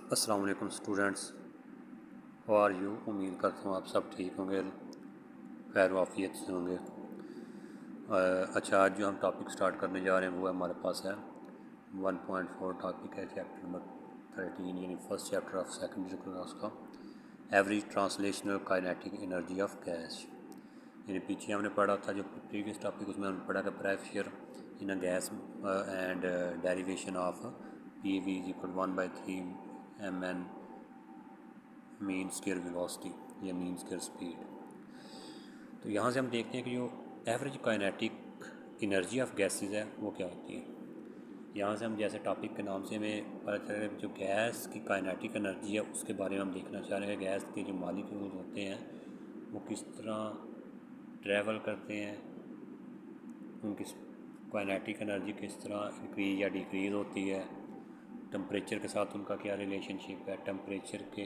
अस्सलाम वालेकुम students, how are you. उम्मीद करता हूँ आप सब ठीक होंगे, खैर वाफियत से होंगे। अच्छा, आज जो हम टॉपिक स्टार्ट करने जा रहे हैं वो हमारे पास है 1.4 टॉपिक है, चैप्टर नंबर 13 यानी first chapter of secondary class का average translational kinetic energy of gas. यानी पीछे हमने पढ़ा था जो प्रीवियस टॉपिक, उसमें हमने पढ़ा था pressure in a gas and derivation of P V is equal 1/3 mn mean square velocity या मीन स्क्वायर स्पीड। तो यहाँ से हम देखते हैं कि जो average kinetic energy of gases है वो क्या होती है। यहाँ से हम जैसे टॉपिक के नाम से हमें पता चलेगा कि जो गैस की काइनेटिक एनर्जी है उसके बारे में हम देखना चाह रहे हैं। गैस के जो मॉलिक्यूल्स होते हैं वो किस तरह ट्रैवल करते हैं, उनकी काइनेटिक एनर्जी किस तरह इंक्रीज या डिक्रीज़ होती है, टेम्परेचर के साथ उनका क्या रिलेशनशिप है, टेम्परेचर के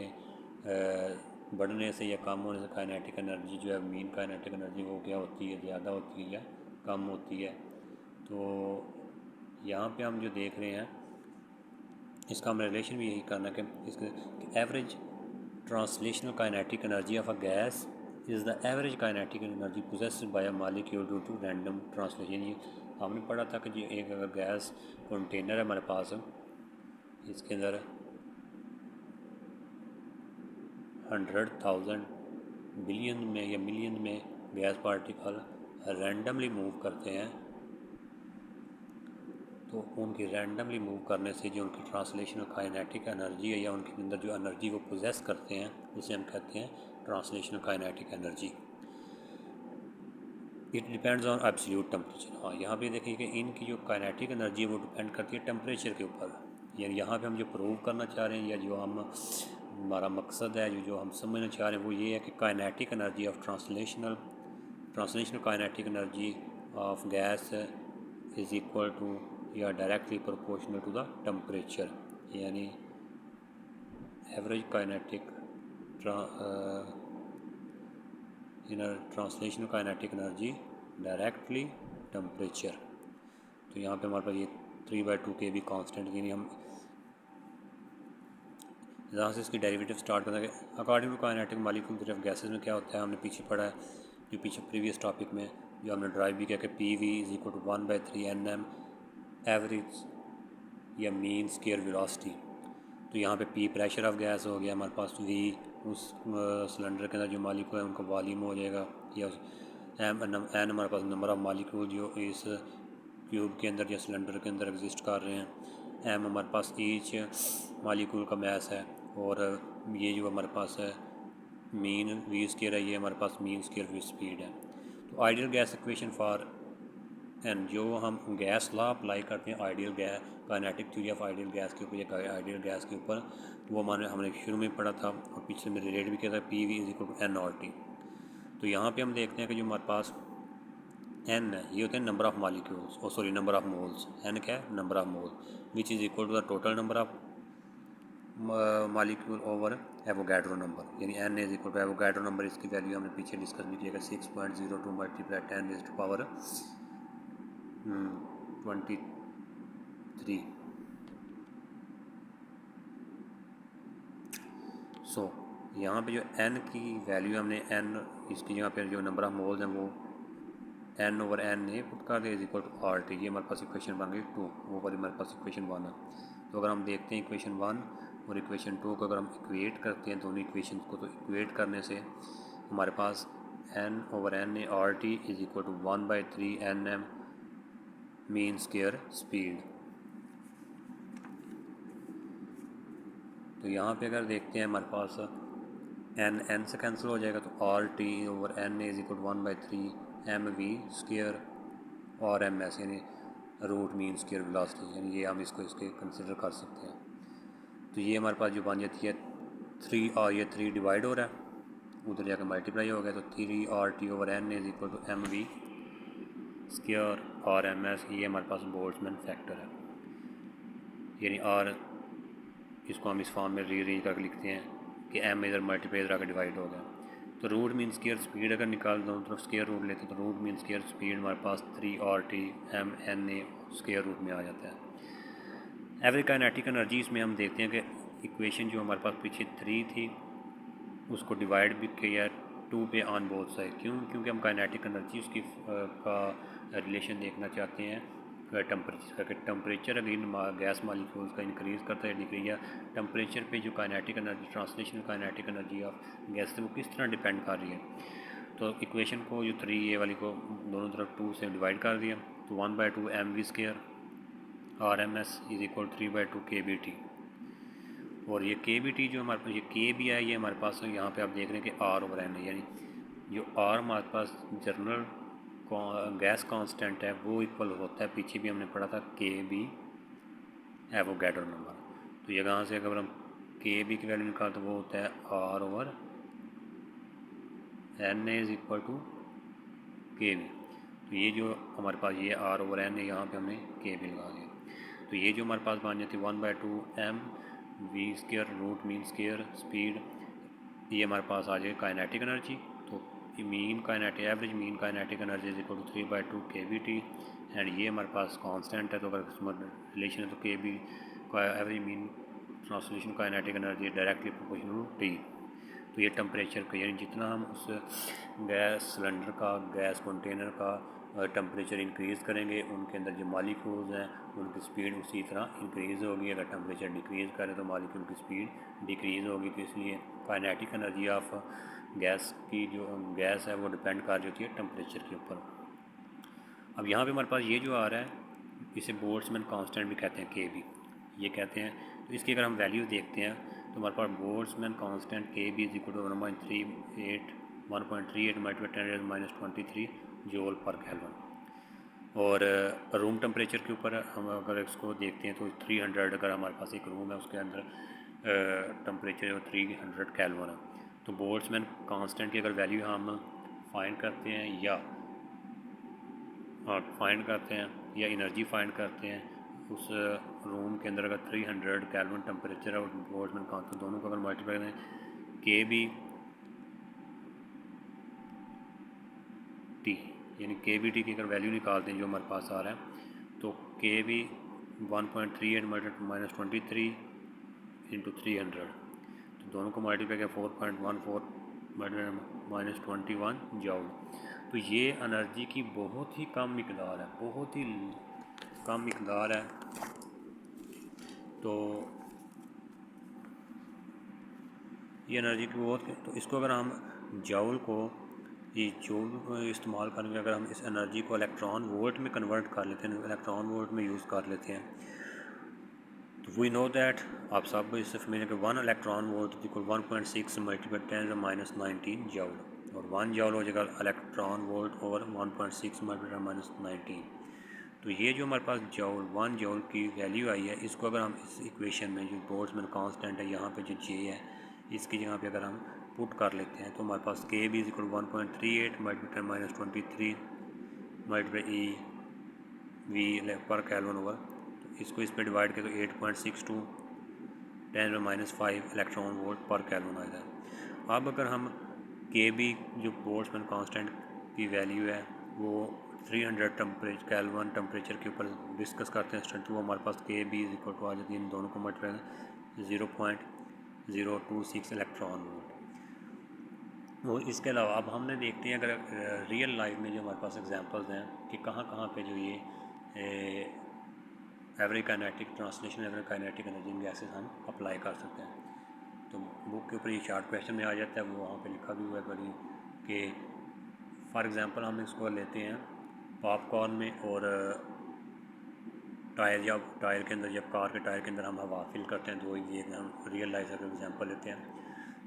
बढ़ने से या कम होने से काइनेटिक एनर्जी जो है मीन काइनेटिक एनर्जी वो क्या होती है, ज़्यादा होती है या कम होती है। तो यहाँ पे हम जो देख रहे हैं इसका हम रिलेशन भी यही करना कि इसके average translational kinetic energy of a gas is the average kinetic energy possessed by a molecule due to random translation. ये हमने पढ़ा था कि एक अगर गैस कंटेनर है हमारे पास, इसके अंदर 100,000 बिलियन में या मिलियन में गैस पार्टिकल रैंडमली मूव करते हैं, तो उनकी रैंडमली मूव करने से जो उनकी ट्रांसलेशनल काइनेटिक एनर्जी है या उनके अंदर जो एनर्जी वो पोजेस करते हैं उसे हम कहते हैं translational kinetic energy. It depends on absolute temperature. हाँ, यहाँ पे देखिए कि इनकी जो काइनेटिक एनर्जी है वो डिपेंड करती है टेम्परेचर के ऊपर। यानी यहाँ पे हम जो प्रूव करना चाह रहे हैं या जो हम हमारा मकसद है जो हम समझना चाह रहे हैं वो ये है कि kinetic energy of translational kinetic energy of gas is equal to या directly proportional to the temperature. यानी average kinetic translational kinetic energy directly temperature. तो यहाँ पे हमारे पास ये 3/2 के भी कांस्टेंट, यानी हम जहाँ से इसकी डेरिवेटिव स्टार्ट करना है according to kinetic molecule of gases में क्या होता है हमने पीछे पढ़ा है, जो पीछे प्रीवियस टॉपिक में जो हमने ड्राइव भी किया कि P V is equal to 1/3 nm average या मीन स्क्वायर वेलोसिटी। तो यहाँ पे पी प्रेशर ऑफ गैस हो गया हमारे पास, वी उस सिलेंडर के अंदर जो मॉलिक्यूल है उनका वॉल्यूम हो जाएगा, या एन हमारे पास नंबर ऑफ मॉलिक्यूल जो इस क्यूब के अंदर या सिलेंडर के अंदर एग्जिस्ट कर रहे हैं, एम हमारे पास ईच मॉलिक्यूल का मैस है, और ये जो हमारे पास है मीन वी स्क्वायर है, ये हमारे पास मीन स्क्वायर वी स्पीड है। तो ideal gas equation for and जो हम गैस लॉ अप्लाई करते हैं ideal gas kinetic theory of ideal gas के ऊपर या आइडियल गैस के ऊपर, तो वो हमने शुरू में पढ़ा था और पिछले में रिलेट भी किया था, P V is equal to N R T. तो यहाँ पे हम देखते हैं कि जो हमारे पास एन है ये होते हैं नंबर ऑफ मॉलिक्यूल्स, और sorry number of moles. N क्या है? Number of mole, which is equal to the total number of molecule over Avogadro number. यानी N is equal to Avogadro number, इसकी वैल्यू हमने पीछे डिस्कस भी किया 6.02 multiply 10⁻⁻³ सो यहाँ पे जो एन की वैल्यू हमने एन इसकी जगह पे जो नंबर ऑफ मोल्स हैं वो एन ओवर एन ने पुट कर दिया is equal to R T. ये हमारे पास इक्वेशन बन गई 2, वो वाली हमारे पास इक्वेशन 1 है। तो अगर हम देखते हैं इक्वेशन 1 और इक्वेशन 2 को अगर हम इक्वेट करते हैं दोनों इक्वेशन को, तो इक्वेट करने से हमारे पास N over N A R T is equal to 1/3 nm mean square speed. तो यहाँ पे अगर देखते हैं हमारे पास एन से कैंसिल हो जाएगा, तो R T over N is equal to 1/3 mv² R M S यानी रूट मीन स्क्वायर वेलोसिटी, यानी ये हम इसको इसके कंसिडर कर सकते हैं। तो ये हमारे पास जो बन जाती है 3 और ये 3 डिवाइड हो रहा है, उधर जाकर मल्टीप्लाई हो गया, तो 3 R T over N is equal to mv² R M S, ये हमारे पास बोल्ट्जमैन फैक्टर है। यानी आर इसको हम इस फॉर्म में रीअरेंज करके लिखते हैं कि एम इधर मल्टीप्लाई इधर आकर डिवाइड हो गया। तो रूट मीन स्क्वायर स्पीड अगर निकाल दो तो स्क्वायर रूट लेते हैं, तो रूट मीन स्क्वायर स्पीड हमारे पास 3 RT mn स्क्वायर रूट में आ जाता है। एवरेज काइनेटिक एनर्जी इसमें हम देखते हैं कि इक्वेशन जो हमारे पास पीछे 3 थी उसको डिवाइड भी किया 2 पे ऑन बोथ साइड। क्योंकि हम काइनेटिक एनर्जी उसकी का रिलेशन देखना चाहते हैं टेम्परेचर का, टेम्परेचर अगर गैस मालिक्यूल्स का इंक्रीज़ करता है डिक्रीज, या टेम्परेचर पे जो kinetic energy translation kinetic energy of gas है वो किस तरह डिपेंड कर रही है। तो इक्वेशन को जो 3 ये वाली को दोनों तरफ 2 से डिवाइड कर दिया, तो 1/2 mv² RMS is equal 3/2 kBT। और ये kBT जो हमारे पास ये k भी है, ये हमारे पास यहाँ पे आप देख रहे हैं कि R/n है, यानी जो R हमारे पास जनरल गैस कांस्टेंट है वो इक्वल होता है, पीछे भी हमने पढ़ा था KB एवोगैड्रो नंबर। तो यहाँ से अगर हम KB की वैल्यू निकाल तो वो होता है R/n is equal to KB। तो ये जो हमारे पास ये R/n है, यहाँ पे हमने KB लगा दिया, तो ये जो हमारे पास बन जाती है 1/2 mv² root mean square speed, ये हमारे पास आ जाए काइनेटिक एनर्जी। तो mean kinetic average mean kinetic energy is equal to 3/2 kBT, and ये हमारे पास कांस्टेंट है, तो अगर रिलेशन है तो KB का average mean translation kinetic energy directly proportional to T। तो ये टेम्परेचर का, यानी जितना हम उस गैस सिलेंडर का गैस कंटेनर का टेम्परेचर इंक्रीज़ करेंगे, उनके अंदर जो मालिक्यूल्स हैं उनकी स्पीड उसी तरह इंक्रीज़ होगी। अगर टेम्परेचर डिक्रीज़ करें तो मालिक्यूल की स्पीड डिक्रीज़ होगी। तो इसलिए काइनेटिक एनर्जी ऑफ गैस की जो गैस है वो डिपेंड कर रही होती है टेम्परेचर के ऊपर। अब यहाँ पे हमारे पास ये जो आ रहा है इसे बोल्ट्जमैन कांस्टेंट भी कहते हैं, KB ये कहते हैं। तो इसकी अगर हम वैल्यूज़ देखते हैं तो हमारे पास Boltzmann constant KB is equal to 1.38 × 10⁻23 joule per kelvin. और रूम टेम्परेचर के ऊपर हम अगर इसको देखते हैं तो 300, अगर हमारे पास एक रूम है उसके अंदर टेम्परेचर 300 केल्विन है, तो बोल्ट्जमैन कांस्टेंट की अगर वैल्यू हम फाइंड करते हैं या एनर्जी फाइंड करते हैं उस रूम के अंदर, अगर 300 केल्विन टेम्परेचर है और बोल्ट्जमैन कांस्टेंट, दोनों को अगर मल्टीप्लाई करें KB T, यानी KBT की अगर वैल्यू निकालते हैं जो हमारे पास आ रहा है, तो KB 1.38 - 23 इंटू 300, तो दोनों को मल्टीप्लाई किया 4.14 - 21 जूल। तो ये एनर्जी की बहुत ही कम मिकदार है, बहुत ही कम मिकदार है। तो ये एनर्जी की बहुत, तो इसको अगर हम जूल को इस्तेमाल करके अगर हम इस एनर्जी को इलेक्ट्रॉन वोल्ट में कन्वर्ट कर लेते हैं, इलेक्ट्रॉन वोल्ट में यूज़ कर लेते हैं, तो वी नो दैट आप सब इससे फैमिलियर कि 1 इलेक्ट्रॉन वोल्ट इक्वल 1.6 × 10⁻19 जूल, और 1 जूल हो जाएगा इलेक्ट्रॉन वोल्ट ओवर 1.6 × 10⁻19। तो ये जो हमारे पास 1 जूल की वैल्यू आई है, इसको अगर हम इस इक्वेशन में जो बोल्ट्जमैन कांस्टेंट है यहाँ पे जो J है इसकी जगह पे अगर हम पुट कर लेते हैं तो हमारे पास KB इज इक्वल 1.38 × 10⁻23 EV पर केल्विन ओवर, तो इसको इस पर डिवाइड करें तो 8.62 10⁻5 इलेक्ट्रॉन वोल्ट पर केल्विन आएगा। अब अगर हम KB जो बोल्ट्जमैन कांस्टेंट की वैल्यू है वो 300 केल्विन टेम्परेचर के ऊपर डिस्कस करते हैं स्टूडेंट, तो वो हमारे पास KB इज इक्वल टू आ जाती है, इन दोनों को मल्टीप्लाई 0.026 इलेक्ट्रॉन वोल्ट। वो इसके अलावा अब हमने देखते हैं अगर रियल लाइफ में जो हमारे पास एग्जांपल्स हैं कि कहाँ पे जो ये average kinetic translation average kinetic energy in gases हम अप्लाई कर सकते हैं। तो बुक के ऊपर ये शार्ट क्वेश्चन में आ जाता है, वो वहाँ पे लिखा भी हुआ है बड़ी कि फॉर एग्जांपल हम इसको लेते हैं पॉपकॉर्न में और टायर के अंदर, जब कार के टायर के अंदर हम हवा फिल करते हैं, तो ये हम रियल लाइफ का एग्जांपल लेते हैं।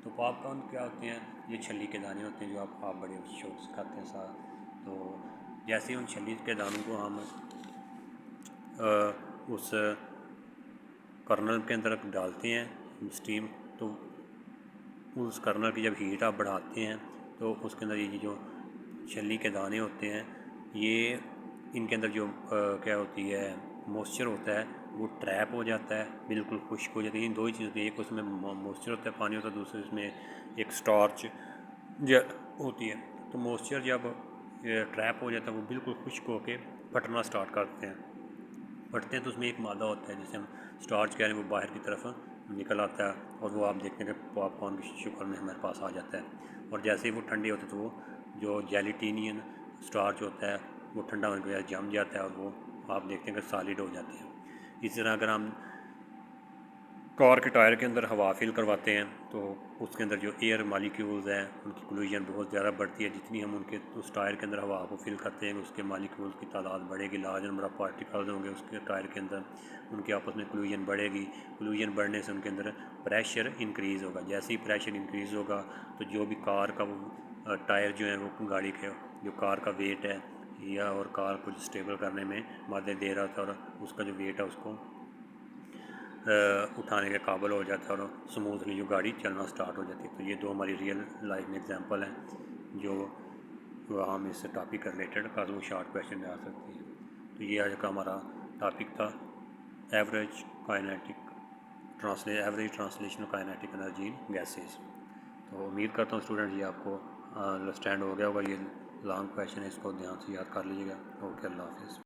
तो पॉपकॉर्न क्या होते हैं, ये छली के दाने होते हैं जो आप बड़े शौक से खाते हैं साथ। तो जैसे उन छली के दानों को हम उस कर्नल के अंदर डालते हैं स्टीम, तो उस कर्नल की जब हीट आप बढ़ाते हैं तो उसके अंदर ये जो छली के दाने होते हैं, ये इनके अंदर जो क्या होती है मॉइस्चर होता है वो ट्रैप हो जाता है, बिल्कुल खुश्क हो जाती है। इन दो ही चीज़ होती है, एक उसमें मॉइस्चर होता है पानी होता है, दूसरे उसमें एक स्टार्च होती है। तो मॉइस्चर जब ट्रैप हो जाता है वो बिल्कुल खुश्क होकर फटना स्टार्ट करते हैं तो उसमें एक मादा होता है जिसे हम स्टार्च कह रहे हैं, वो बाहर की तरफ निकल आता है और वो आप देखते हैं कि पॉपकॉर्न की शक्ल में हमारे पास आ जाता है। और जैसे ही वो ठंडे होते तो वो जो जेलेटिनियन स्टार्च होता है वो ठंडा होने के बाद जम जाता है और वो आप देखते हैं कि सॉलिड हो जाती है। इस तरह अगर हम कार के टायर के अंदर हवा फिल करवाते हैं तो उसके अंदर जो एयर मालिक्यूल्स हैं उनकी कोलिजन बहुत ज़्यादा बढ़ती है। जितनी हम उनके उस टायर के अंदर हवा को फिल करते हैं उसके मालिक्यूल्स की तादाद बढ़ेगी, लार्ज नंबर ऑफ पार्टिकल्स होंगे उसके टायर के अंदर, उनके आपस में कोलिजन बढ़ेगी। कोलिजन बढ़ने से उनके अंदर प्रेशर इंक्रीज़ होगा। जैसे ही प्रेशर इंक्रीज़ होगा तो जो भी कार का वो टायर जो है वो गाड़ी के जो कार का वेट है या और कार को स्टेबल करने में मदद दे रहा था और उसका जो वेट है उसको उठाने के काबिल हो जाता है और स्मूथली जो गाड़ी चलना स्टार्ट हो जाती है। तो ये दो हमारी रियल लाइफ में एग्जांपल हैं जो हम इस टॉपिक का रिलेटेड काफ़ी शॉर्ट क्वेश्चन में आ सकती है। तो ये आज का हमारा टॉपिक था average translation kinetic energy in gases. तो उम्मीद करता हूँ स्टूडेंट ये आपको अंडरस्टैंड हो गया होगा। ये लॉन्ग क्वेश्चन है, इसको ध्यान से याद कर लीजिएगा। ओके, अल्लाह हाफिज़।